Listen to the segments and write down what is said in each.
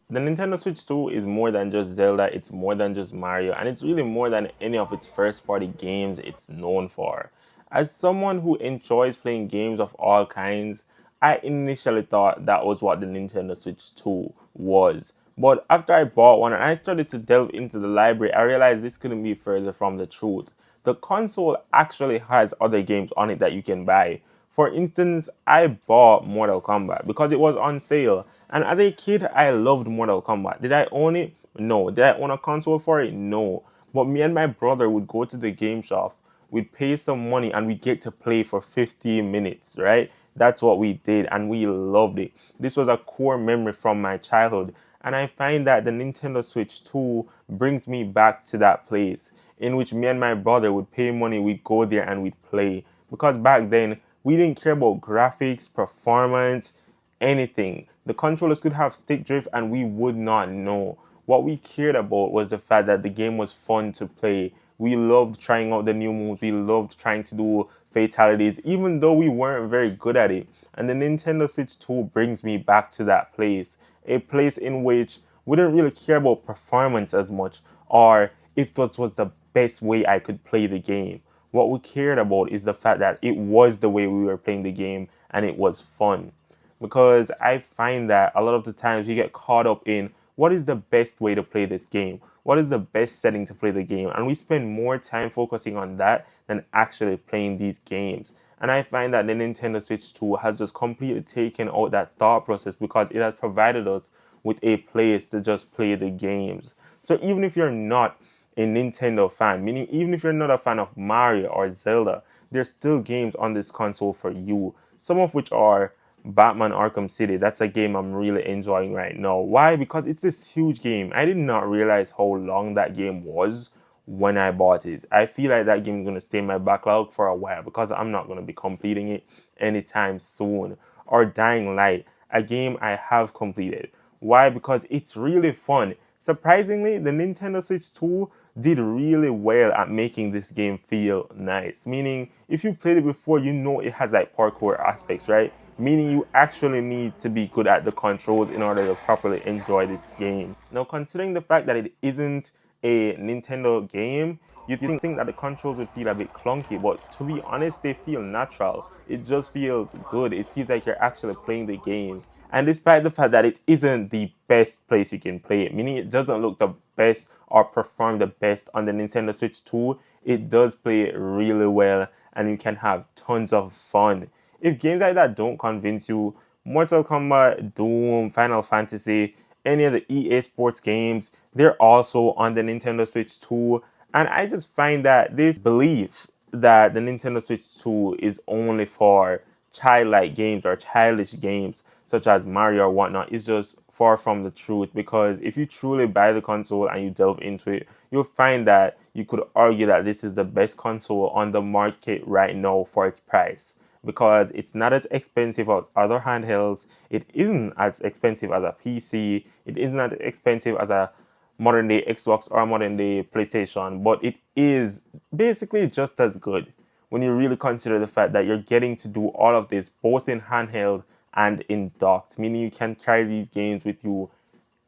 The Nintendo Switch 2 is more than just Zelda, it's more than just Mario, and it's really more than any of its first party games it's known for. As someone who enjoys playing games of all kinds, I initially thought that was what the Nintendo Switch 2 was. But after I bought one and I started to delve into the library, I realized this couldn't be further from the truth. The console actually has other games on it that you can buy. For instance, I bought Mortal Kombat because it was on sale. And as a kid, I loved Mortal Kombat. Did I own it? No. Did I own a console for it? No. But me and my brother would go to the game shop, we'd pay some money, and we'd get to play for 15 minutes, right? That's what we did, and we loved it. This was a core memory from my childhood. And I find that the Nintendo Switch 2 brings me back to that place in which me and my brother would pay money, we'd go there and we'd play. Because back then, we didn't care about graphics, performance, anything. The controllers could have stick drift and we would not know. What we cared about was the fact that the game was fun to play. We loved trying out the new moves. We loved trying to do fatalities, even though we weren't very good at it. And the Nintendo Switch 2 brings me back to that place. A place in which we didn't really care about performance as much, or if this was the best way I could play the game. What we cared about is the fact that it was the way we were playing the game and it was fun. Because I find that a lot of the times we get caught up in what is the best way to play this game? What is the best setting to play the game? And we spend more time focusing on that than actually playing these games. And I find that the Nintendo Switch 2 has just completely taken out that thought process because it has provided us with a place to just play the games. So even if you're not a Nintendo fan, meaning even if you're not a fan of Mario or Zelda, there's still games on this console for you. Some of which are Batman Arkham City. That's a game I'm really enjoying right now. Why? Because it's this huge game. I did not realize how long that game was when I bought it. I feel like that game is going to stay in my backlog for a while because I'm not going to be completing it anytime soon. Or Dying Light, a game I have completed. Why? Because it's really fun. Surprisingly, the Nintendo Switch 2 did really well at making this game feel nice. Meaning, if you played it before, you know it has like parkour aspects, right? Meaning you actually need to be good at the controls in order to properly enjoy this game. Now, considering the fact that it isn't a Nintendo game, you'd think that the controls would feel a bit clunky, but to be honest, they feel natural. It just feels good. It feels like you're actually playing the game. And despite the fact that it isn't the best place you can play it, meaning it doesn't look the best or perform the best on the Nintendo Switch 2, it does play really well and you can have tons of fun. If games like that don't convince you, Mortal Kombat, Doom, Final Fantasy, any of the EA Sports games, they're also on the Nintendo Switch 2. And I just find that this belief that the Nintendo Switch 2 is only for childlike games or childish games such as Mario or whatnot is just far from the truth, because if you truly buy the console and you delve into it, you'll find that you could argue that this is the best console on the market right now for its price, because it's not as expensive as other handhelds, it isn't as expensive as a PC, it isn't as expensive as a modern day Xbox or modern day PlayStation, but it is basically just as good when you really consider the fact that you're getting to do all of this both in handheld and in docked, meaning you can carry these games with you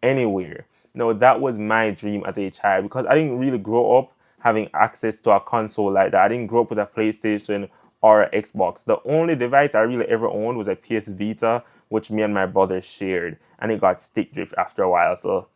anywhere. Now, that was my dream as a child because I didn't really grow up having access to a console like that. I didn't grow up with a PlayStation or an Xbox. The only device I really ever owned was a PS Vita, which me and my brother shared, and it got stick drift after a while. So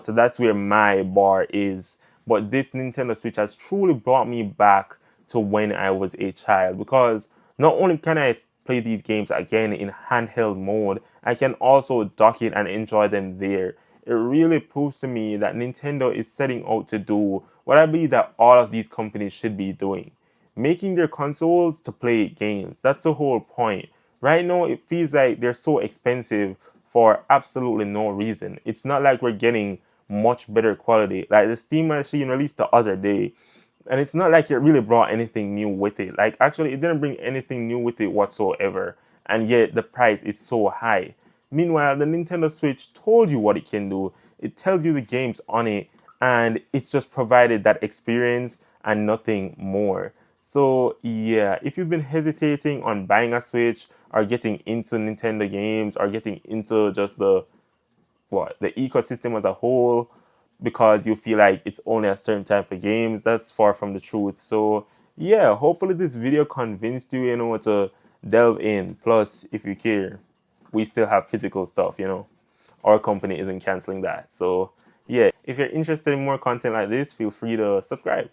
that's where my bar is. But this Nintendo Switch has truly brought me back to when I was a child, because not only can I play these games again in handheld mode, I can also dock it and enjoy them there. It really proves to me that Nintendo is setting out to do what I believe that all of these companies should be doing, making their consoles to play games. That's the whole point. Right now, it feels like they're so expensive for absolutely no reason. It's not like we're getting much better quality. Like the Steam machine released the other day, and it's not like it really brought anything new with it. Like, actually, it didn't bring anything new with it whatsoever, and yet the price is so high. Meanwhile, the Nintendo Switch told you what it can do. It tells you the games on it, and it's just provided that experience and nothing more. So yeah, if you've been hesitating on buying a Switch or getting into Nintendo games or getting into just the what the ecosystem as a whole because you feel like it's only a certain type of games. That's far from the truth. So yeah, hopefully this video convinced you, to delve in. Plus, if you care, we still have physical stuff. Our company isn't canceling that. So yeah, if you're interested in more content like this, feel free to subscribe.